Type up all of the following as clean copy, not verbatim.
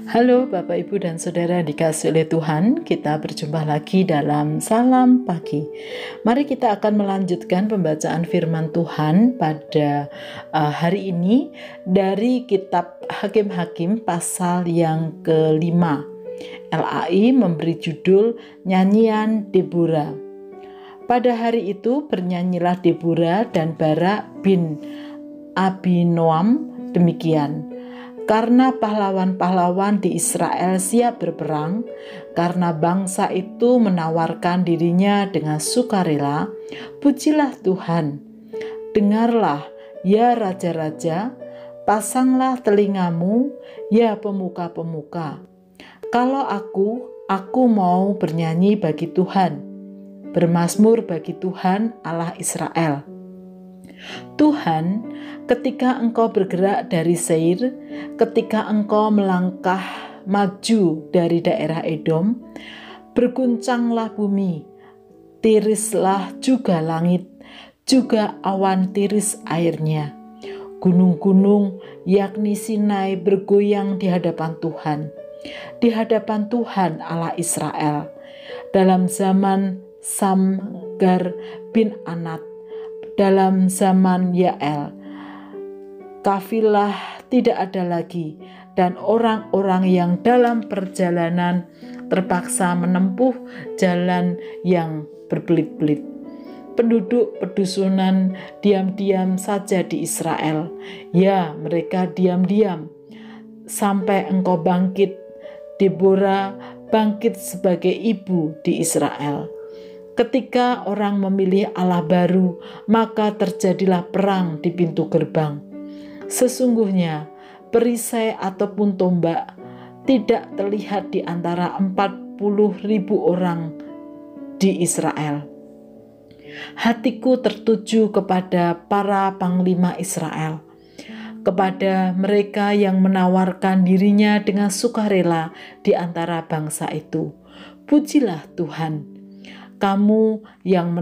Halo Bapak Ibu dan Saudara yang dikasihi oleh Tuhan, kita berjumpa lagi dalam Salam Pagi. Mari kita akan melanjutkan pembacaan firman Tuhan pada hari ini dari kitab Hakim-Hakim pasal yang kelima. LAI memberi judul Nyanyian Deborah. Pada hari itu bernyanyilah Deborah dan Barak bin Abinoam demikian. Karena pahlawan-pahlawan di Israel siap berperang, karena bangsa itu menawarkan dirinya dengan sukarela, pujilah Tuhan. Dengarlah, ya raja-raja, pasanglah telingamu, ya pemuka-pemuka. Kalau aku mau bernyanyi bagi Tuhan, bermazmur bagi Tuhan Allah Israel. Tuhan, ketika Engkau bergerak dari Seir, ketika Engkau melangkah maju dari daerah Edom, berguncanglah bumi, tirislah juga langit, juga awan tiris airnya. Gunung-gunung yakni Sinai bergoyang di hadapan Tuhan Allah Israel. Dalam zaman Samgar bin Anat, dalam zaman Yael, kafilah tidak ada lagi, dan orang-orang yang dalam perjalanan terpaksa menempuh jalan yang berbelit-belit. Penduduk pedusunan diam-diam saja di Israel. Ya, mereka diam-diam sampai Engkau bangkit, Deborah bangkit sebagai ibu di Israel. Ketika orang memilih Allah baru, maka terjadilah perang di pintu gerbang. Sesungguhnya perisai ataupun tombak tidak terlihat di antara 40.000 orang di Israel. Hatiku tertuju kepada para panglima Israel, kepada mereka yang menawarkan dirinya dengan sukarela di antara bangsa itu. Pujilah Tuhan. Kamu yang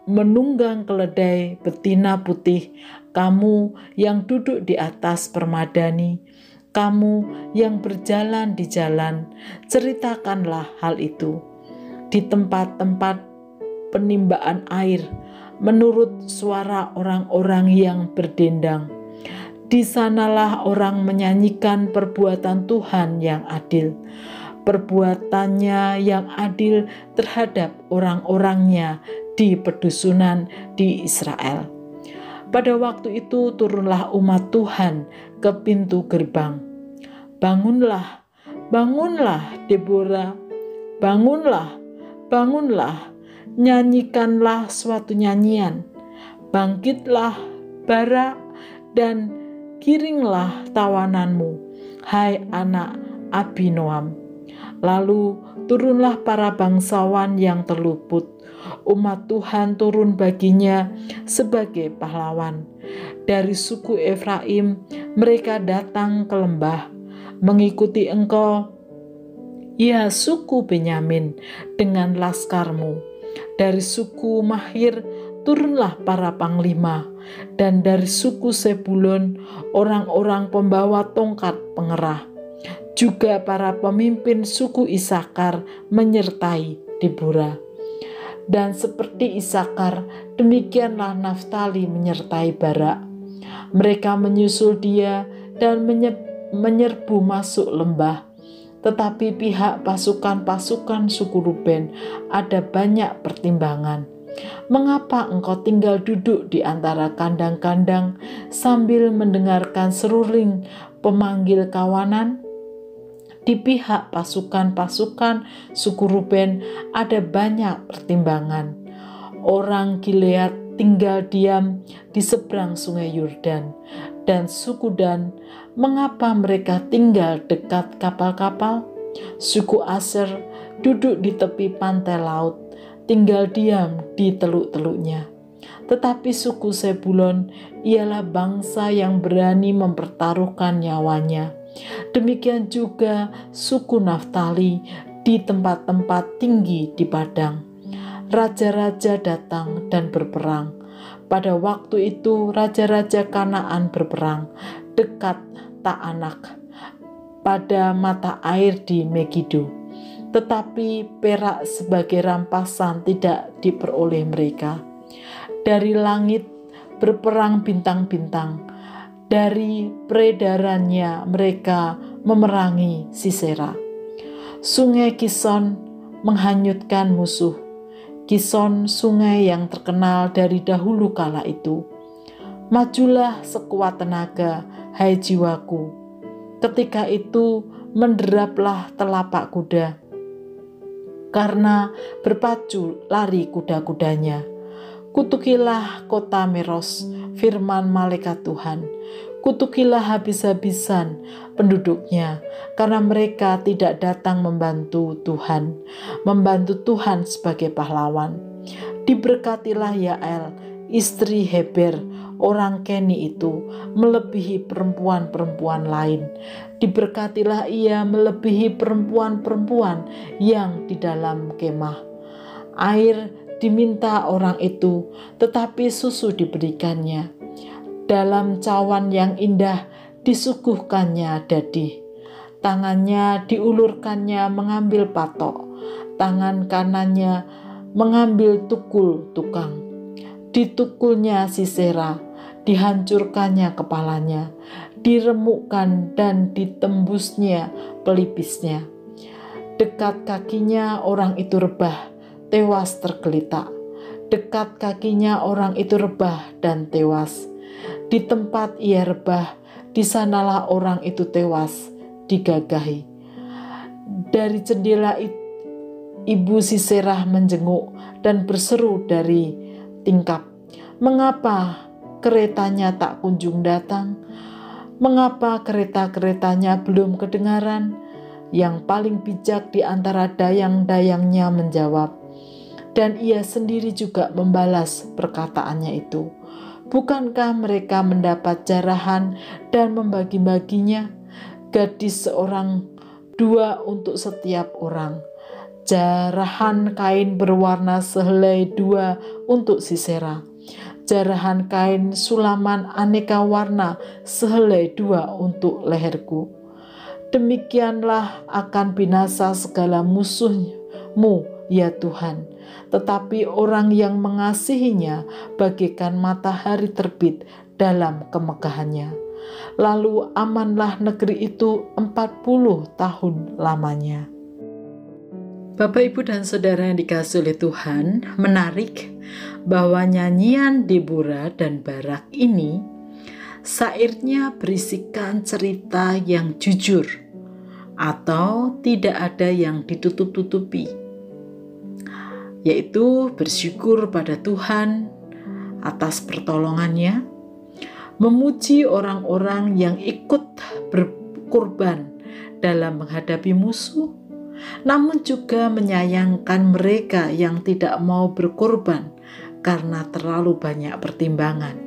menunggang keledai betina putih, kamu yang duduk di atas permadani, kamu yang berjalan di jalan, ceritakanlah hal itu. Di tempat-tempat penimbaan air, menurut suara orang-orang yang berdendang, di sanalah orang menyanyikan perbuatan Tuhan yang adil. Perbuatannya yang adil terhadap orang-orangnya di pedusunan di Israel. Pada waktu itu turunlah umat Tuhan ke pintu gerbang. Bangunlah, bangunlah Deborah, bangunlah, bangunlah, nyanyikanlah suatu nyanyian. Bangkitlah Barak dan giringlah tawananmu, hai anak Abinoam. Lalu turunlah para bangsawan yang terluput. Umat Tuhan turun baginya sebagai pahlawan. Dari suku Efraim mereka datang ke lembah mengikuti engkau, ya suku Benyamin, dengan laskarmu. Dari suku Mahir turunlah para panglima, dan dari suku Sebulon orang-orang pembawa tongkat pengerah. Juga para pemimpin suku Isakar menyertai Deborah. Dan seperti Isakar, demikianlah Naftali menyertai Barak. Mereka menyusul dia dan menyerbu masuk lembah. Tetapi pihak pasukan-pasukan suku Ruben ada banyak pertimbangan. Mengapa engkau tinggal duduk di antara kandang-kandang sambil mendengarkan seruling pemanggil kawanan? Di pihak pasukan-pasukan suku Ruben ada banyak pertimbangan. Orang Gilead tinggal diam di seberang sungai Yordan, dan suku Dan, mengapa mereka tinggal dekat kapal-kapal? Suku Aser duduk di tepi pantai laut, tinggal diam di teluk-teluknya. Tetapi suku Sebulon ialah bangsa yang berani mempertaruhkan nyawanya. Demikian juga suku Naftali di tempat-tempat tinggi di padang. Raja-raja datang dan berperang. Pada waktu itu raja-raja Kanaan berperang dekat Ta'anak. pada mata air di Megido, tetapi perak sebagai rampasan tidak diperoleh mereka. Dari langit berperang bintang-bintang, dari peredarannya mereka memerangi Sisera. Sungai Kison menghanyutkan musuh. Kison, sungai yang terkenal dari dahulu kala itu. Majulah sekuat tenaga, hai jiwaku. Ketika itu menderaplah telapak kuda, karena berpacu lari kuda-kudanya. Kutukilah kota Meros, firman malaikat Tuhan. Kutukilah habis-habisan penduduknya, karena mereka tidak datang membantu Tuhan sebagai pahlawan. Diberkatilah Yael, istri Heber, orang Keni itu, melebihi perempuan-perempuan lain. Diberkatilah ia melebihi perempuan-perempuan yang di dalam kemah. Air diminta orang itu, tetapi susu diberikannya. Dalam cawan yang indah disuguhkannya dadih. Tangannya diulurkannya mengambil patok, tangan kanannya mengambil tukul tukang. Ditukulnya Sisera, dihancurkannya kepalanya, diremukkan dan ditembusnya pelipisnya. Dekat kakinya orang itu rebah, tewas tergeletak. Dekat kakinya orang itu rebah dan tewas. Di tempat ia rebah, di sanalah orang itu tewas, digagahi. Dari jendela ibu Sisera menjenguk dan berseru dari tingkap, "Mengapa keretanya tak kunjung datang? Mengapa kereta-keretanya belum kedengaran?" Yang paling bijak di antara dayang-dayangnya menjawab, dan ia sendiri juga membalas perkataannya itu. Bukankah mereka mendapat jarahan dan membagi-baginya? Gadis seorang, 2 untuk setiap orang. Jarahan kain berwarna sehelai 2 untuk Sisera. Jarahan kain sulaman aneka warna sehelai 2 untuk leherku. Demikianlah akan binasa segala musuhmu, ya Tuhan. Tetapi orang yang mengasihinya bagaikan matahari terbit dalam kemegahannya. Lalu amanlah negeri itu 40 tahun lamanya. Bapak, Ibu, dan Saudara yang dikasihi oleh Tuhan, menarik bahwa nyanyian Deborah dan Barak ini syairnya berisikan cerita yang jujur atau tidak ada yang ditutup-tutupi, yaitu bersyukur pada Tuhan atas pertolongannya, memuji orang-orang yang ikut berkorban dalam menghadapi musuh, namun juga menyayangkan mereka yang tidak mau berkorban karena terlalu banyak pertimbangan.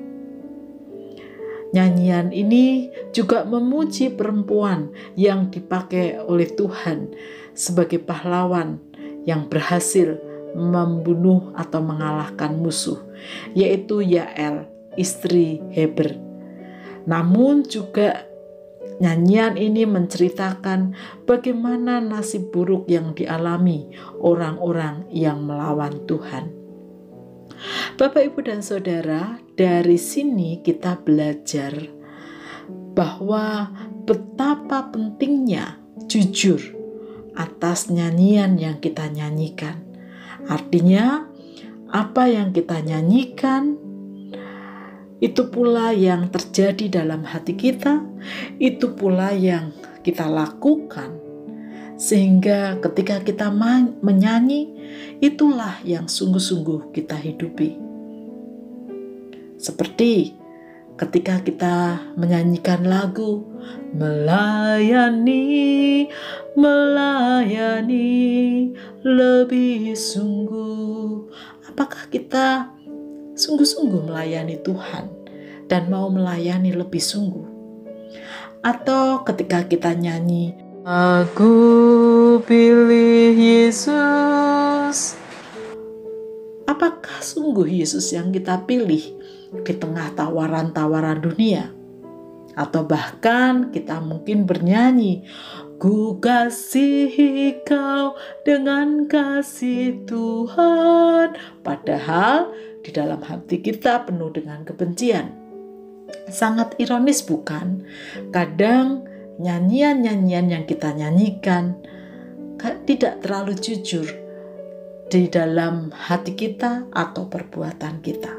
Nyanyian ini juga memuji perempuan yang dipakai oleh Tuhan sebagai pahlawan yang berhasil membunuh atau mengalahkan musuh, yaitu Yael, istri Heber. Namun juga nyanyian ini menceritakan bagaimana nasib buruk yang dialami orang-orang yang melawan Tuhan. Bapak, Ibu, dan Saudara, dari sini kita belajar bahwa betapa pentingnya jujur atas nyanyian yang kita nyanyikan. Artinya, apa yang kita nyanyikan, itu pula yang terjadi dalam hati kita, itu pula yang kita lakukan. Sehingga ketika kita menyanyi, itulah yang sungguh-sungguh kita hidupi. Seperti ketika kita menyanyikan lagu melayani lebih sungguh. Apakah kita sungguh-sungguh melayani Tuhan dan mau melayani lebih sungguh? Atau ketika kita nyanyi, aku pilih Yesus, apakah sungguh Yesus yang kita pilih di tengah tawaran-tawaran dunia? Atau bahkan kita mungkin bernyanyi, ku kasihi kau dengan kasih Tuhan. Padahal di dalam hati kita penuh dengan kebencian. Sangat ironis bukan? Kadang nyanyian-nyanyian yang kita nyanyikan tidak terlalu jujur di dalam hati kita atau perbuatan kita.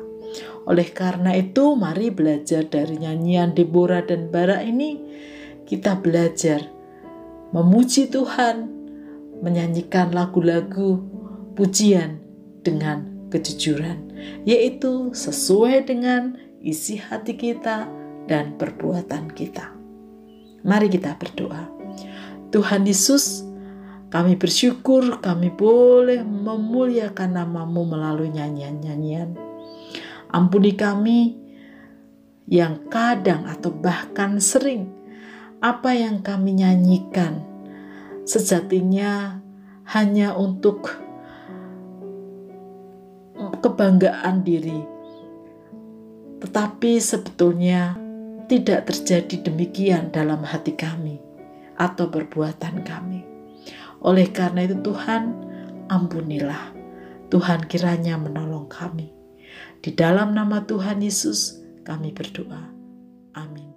Oleh karena itu, mari belajar dari nyanyian Deborah dan Barak ini. Kita belajar memuji Tuhan, menyanyikan lagu-lagu pujian dengan kejujuran, yaitu sesuai dengan isi hati kita dan perbuatan kita. Mari kita berdoa. Tuhan Yesus, kami bersyukur kami boleh memuliakan nama-Mu melalui nyanyian-nyanyian. Ampuni kami yang kadang atau bahkan sering apa yang kami nyanyikan sejatinya hanya untuk kebanggaan diri, tetapi sebetulnya tidak terjadi demikian dalam hati kami atau perbuatan kami. Oleh karena itu Tuhan, ampunilah. Tuhan kiranya menolong kami. Di dalam nama Tuhan Yesus kami berdoa. Amin.